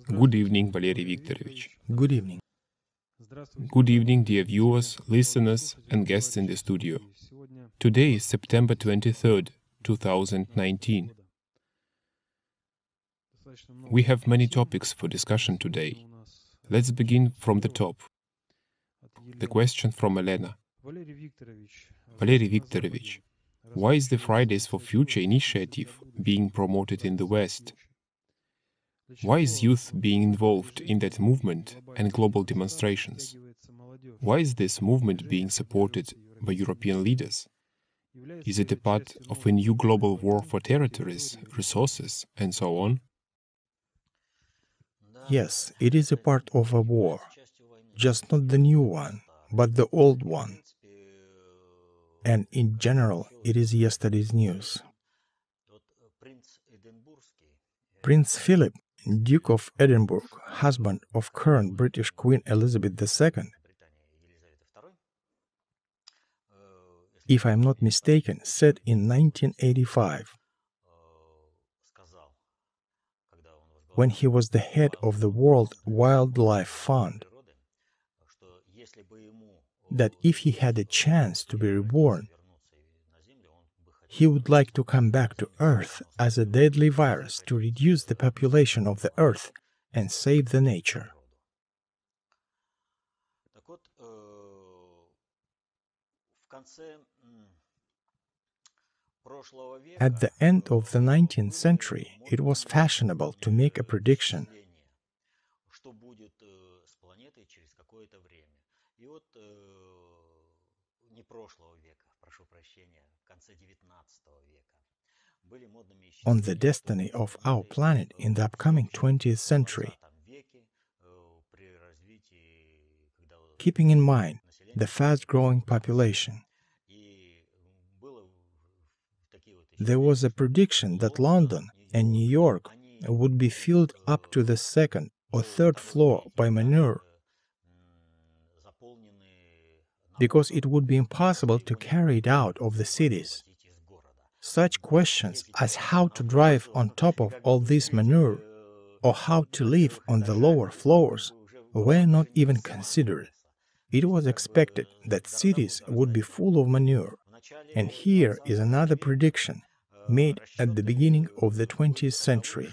Good evening, Valeriy Viktorovich. Good evening. Good evening, dear viewers, listeners, and guests in the studio. Today is September 23rd, 2019. We have many topics for discussion today. Let's begin from the top. The question from Elena. Valeriy Viktorovich, why is the Fridays for Future initiative being promoted in the West? Why is youth being involved in that movement and global demonstrations? Why is this movement being supported by European leaders? Is it a part of a new global war for territories, resources, and so on? Yes, it is a part of a war, just not the new one, but the old one. And in general, it is yesterday's news. Prince Philip, Duke of Edinburgh, husband of current British Queen Elizabeth II, if I am not mistaken, said in 1985, when he was the head of the World Wildlife Fund, that if he had a chance to be reborn, he would like to come back to Earth as a deadly virus to reduce the population of the Earth and save the nature. At the end of the 19th century, it was fashionable to make a prediction. On the destiny of our planet in the upcoming 20th century, keeping in mind the fast-growing population. There was a prediction that London and New York would be filled up to the second or third floor by manure, because it would be impossible to carry it out of the cities. Such questions as how to drive on top of all this manure or how to live on the lower floors were not even considered. It was expected that cities would be full of manure. And here is another prediction made at the beginning of the 20th century.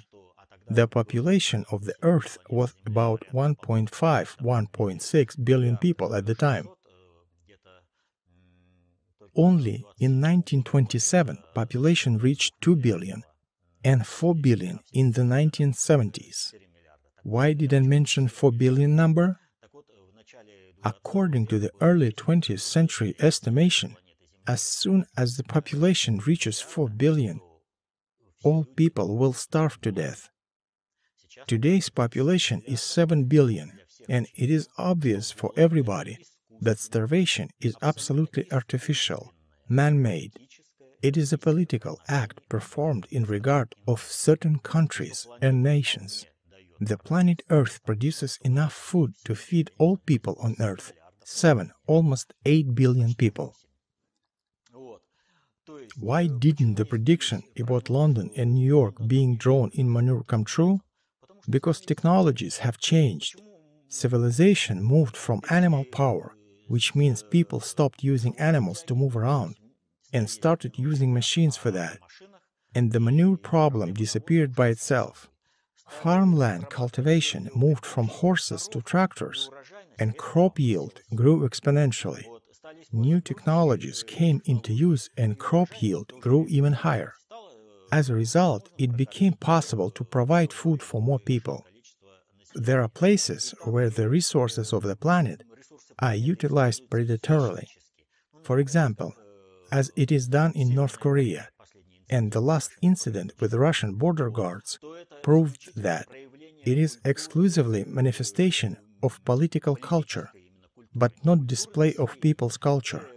The population of the Earth was about 1.6 billion people at the time. Only in 1927, population reached 2 billion and 4 billion in the 1970s. Why did I mention 4 billion number? According to the early 20th century estimation, as soon as the population reaches 4 billion, all people will starve to death. Today's population is 7 billion, and it is obvious for everybody that starvation is absolutely artificial, man-made. It is a political act performed in regard of certain countries and nations. The planet Earth produces enough food to feed all people on Earth, 7, almost 8 billion people. Why didn't the prediction about London and New York being drawn in manure come true? Because technologies have changed. Civilization moved from animal power, which means people stopped using animals to move around, and started using machines for that. And the manure problem disappeared by itself. Farmland cultivation moved from horses to tractors, and crop yield grew exponentially. New technologies came into use and crop yield grew even higher. As a result, it became possible to provide food for more people. There are places where the resources of the planet are utilized predatorily. For example, as it is done in North Korea, and the last incident with Russian border guards proved that it is exclusively manifestation of political culture, but not display of people's culture.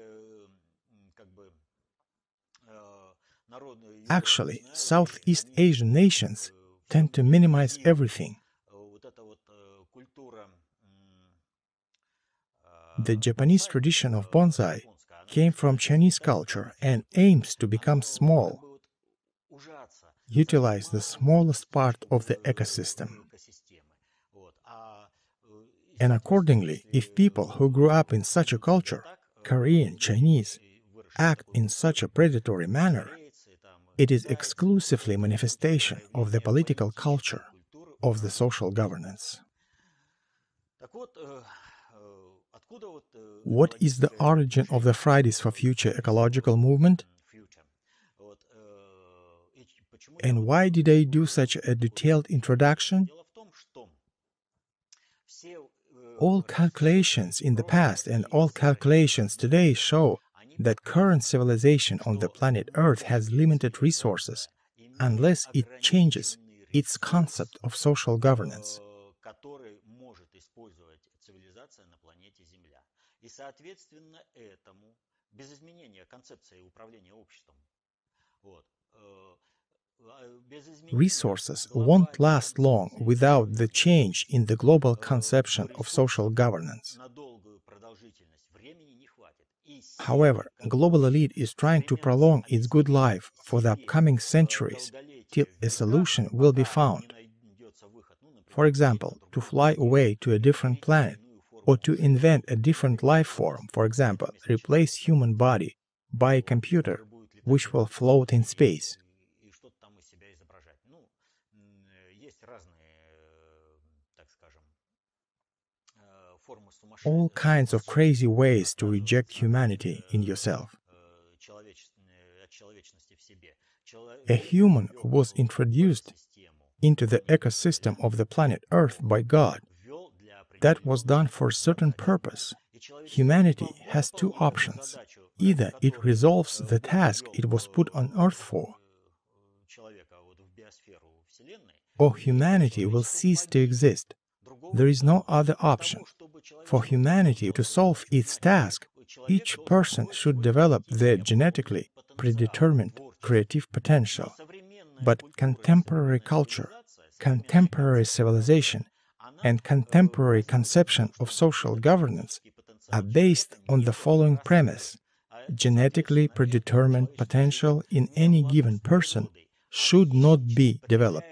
Actually, Southeast Asian nations tend to minimize everything. The Japanese tradition of bonsai came from Chinese culture and aims to become small, utilize the smallest part of the ecosystem. And accordingly, if people who grew up in such a culture, Korean, Chinese, act in such a predatory manner, it is exclusively manifestation of the political culture, of the social governance. What is the origin of the Fridays for Future ecological movement? And why did I do such a detailed introduction? All calculations in the past and all calculations today show that current civilization on the planet Earth has limited resources unless it changes its concept of social governance. Resources won't last long without the change in the global conception of social governance. However, global elite is trying to prolong its good life for the upcoming centuries till a solution will be found. For example, to fly away to a different planet or to invent a different life form, for example, replace human body by a computer which will float in space. All kinds of crazy ways to reject humanity in yourself. A human was introduced into the ecosystem of the planet Earth by God. That was done for a certain purpose. Humanity has two options. Either it resolves the task it was put on Earth for, or humanity will cease to exist. There is no other option. For humanity to solve its task, each person should develop their genetically predetermined creative potential. But contemporary culture, contemporary civilization, and contemporary conception of social governance are based on the following premise: genetically predetermined potential in any given person should not be developed.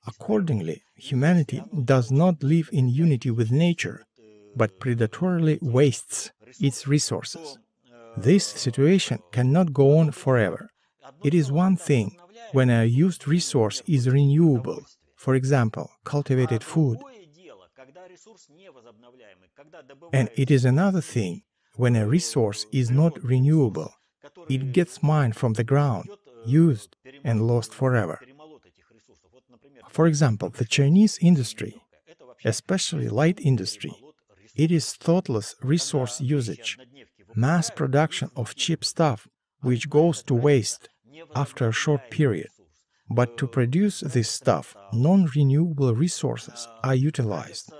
Accordingly, humanity does not live in unity with nature, but predatorily wastes its resources. This situation cannot go on forever. It is one thing when a used resource is renewable, for example, cultivated food, and it is another thing when a resource is not renewable. It gets mined from the ground, used, and lost forever. For example, the Chinese industry, especially light industry, it is thoughtless resource usage, mass production of cheap stuff which goes to waste after a short period. But to produce this stuff, non-renewable resources are utilized.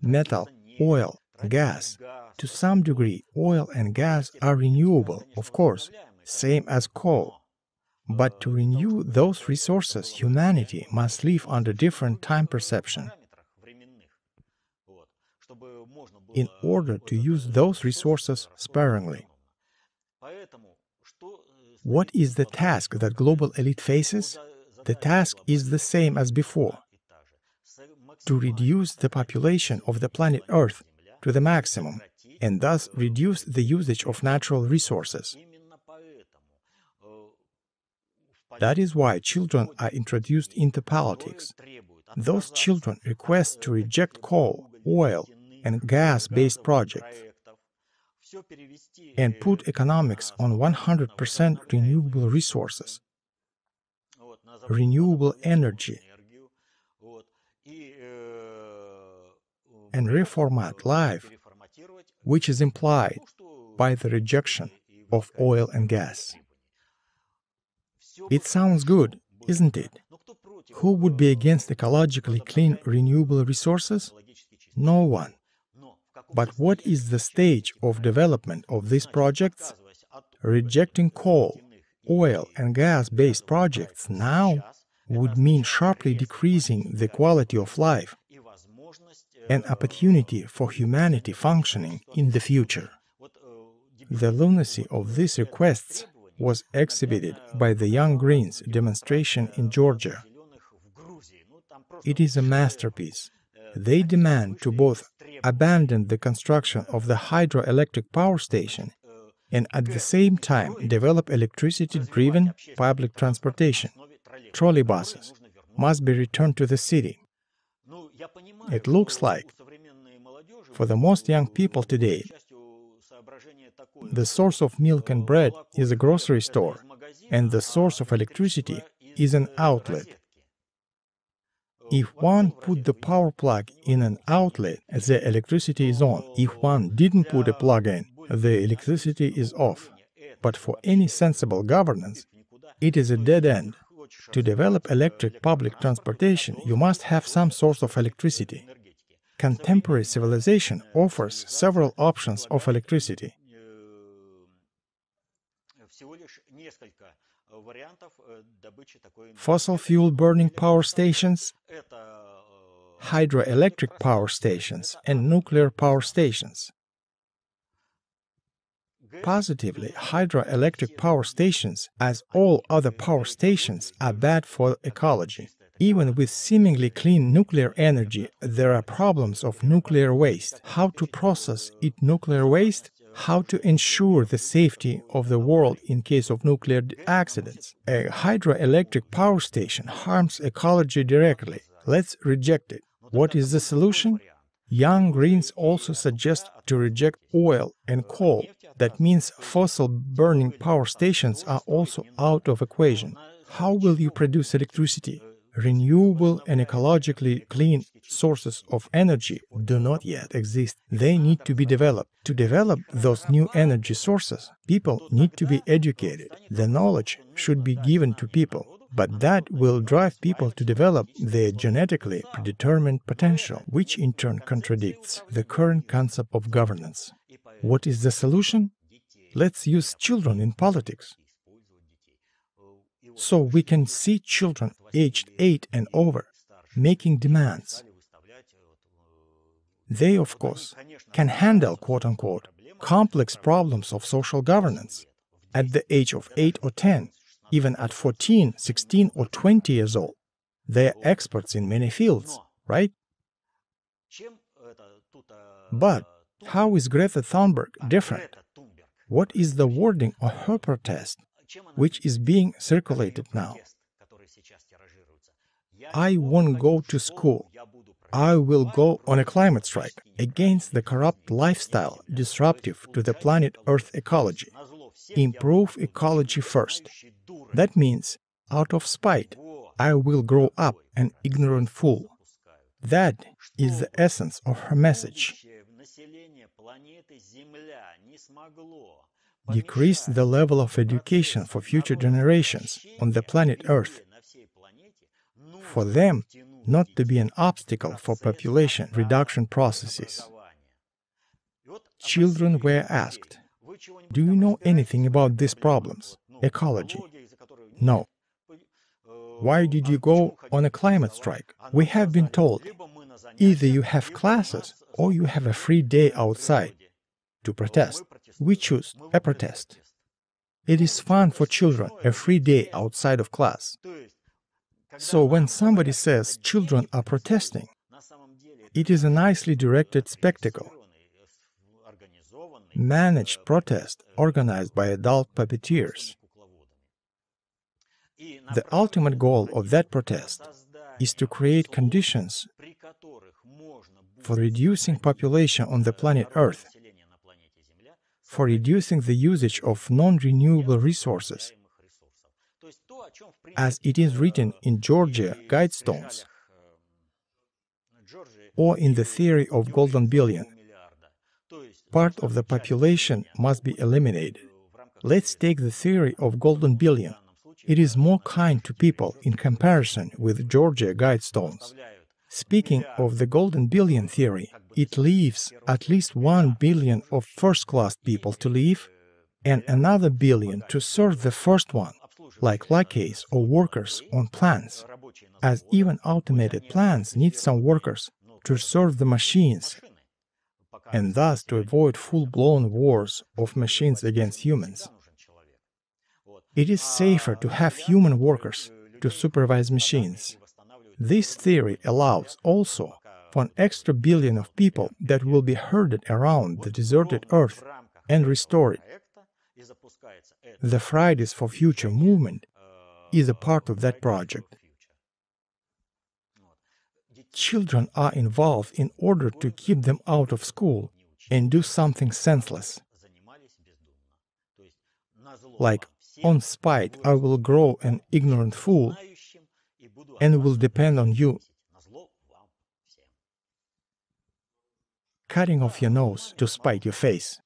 Metal, oil, gas. To some degree, oil and gas are renewable, of course, same as coal. But to renew those resources, humanity must live under different time perception. In order to use those resources sparingly. What is the task that global elite faces? The task is the same as before: to reduce the population of the planet Earth to the maximum and thus reduce the usage of natural resources. That is why children are introduced into politics. Those children request to reject coal, oil, and gas-based projects and put economics on 100% renewable resources, renewable energy, and reformat life, which is implied by the rejection of oil and gas. It sounds good, isn't it? Who would be against ecologically clean renewable resources? No one. But what is the stage of development of these projects? Rejecting coal, oil and gas-based projects now would mean sharply decreasing the quality of life, an opportunity for humanity functioning in the future. The lunacy of these requests was exhibited by the Young Greens demonstration in Georgia. It is a masterpiece. They demand to both abandon the construction of the hydroelectric power station and at the same time develop electricity-driven public transportation. Trolleybuses must be returned to the city. It looks like, for the most young people today, the source of milk and bread is a grocery store, and the source of electricity is an outlet. If one put the power plug in an outlet, the electricity is on. If one didn't put a plug in, the electricity is off. But for any sensible governance, it is a dead end. To develop electric public transportation, you must have some source of electricity. Contemporary civilization offers several options of electricity. Fossil fuel burning power stations, hydroelectric power stations, and nuclear power stations. Positively, hydroelectric power stations, as all other power stations, are bad for ecology. Even with seemingly clean nuclear energy, there are problems of nuclear waste. How to process nuclear waste? How to ensure the safety of the world in case of nuclear accidents? A hydroelectric power station harms ecology directly. Let's reject it. What is the solution? Young Greens also suggest to reject oil and coal. That means fossil burning power stations are also out of equation. How will you produce electricity? Renewable and ecologically clean sources of energy do not yet exist. They need to be developed. To develop those new energy sources, people need to be educated. The knowledge should be given to people, but that will drive people to develop their genetically predetermined potential, which in turn contradicts the current concept of governance. What is the solution? Let's use children in politics. So we can see children aged 8 and over making demands. They, of course, can handle, quote-unquote, complex problems of social governance. At the age of 8 or 10, even at 14, 16 or 20 years old, they are experts in many fields, right? But how is Greta Thunberg different? What is the wording of her protest, which is being circulated now? I won't go to school. I will go on a climate strike against the corrupt lifestyle disruptive to the planet Earth ecology. Improve ecology first. That means, out of spite, I will grow up an ignorant fool. That is the essence of her message. Decrease the level of education for future generations on the planet Earth. For them not to be an obstacle for population reduction processes. Children were asked, "Do you know anything about these problems? Ecology?" No. Why did you go on a climate strike? We have been told, either you have classes or you have a free day outside to protest. We choose a protest. It is fun for children, a free day outside of class. So when somebody says children are protesting, it is a nicely directed spectacle. Managed protest organized by adult puppeteers. The ultimate goal of that protest is to create conditions for reducing population on the planet Earth, for reducing the usage of non-renewable resources, as it is written in Georgia Guidestones or in the theory of golden billion. Part of the population must be eliminated. Let's take the theory of golden billion. It is more kind to people in comparison with Georgia Guidestones. Speaking of the golden billion theory, it leaves at least 1 billion of first-class people to live and another billion to serve the first one, like lackeys or workers on plants, as even automated plants need some workers to serve the machines, and thus to avoid full-blown wars of machines against humans. It is safer to have human workers to supervise machines. This theory allows also 1 extra billion of people that will be herded around the deserted earth and restore it. The Fridays for Future movement is a part of that project. Children are involved in order to keep them out of school and do something senseless. Like, on spite, I will grow an ignorant fool and will depend on you. Cutting off your nose to spite your face.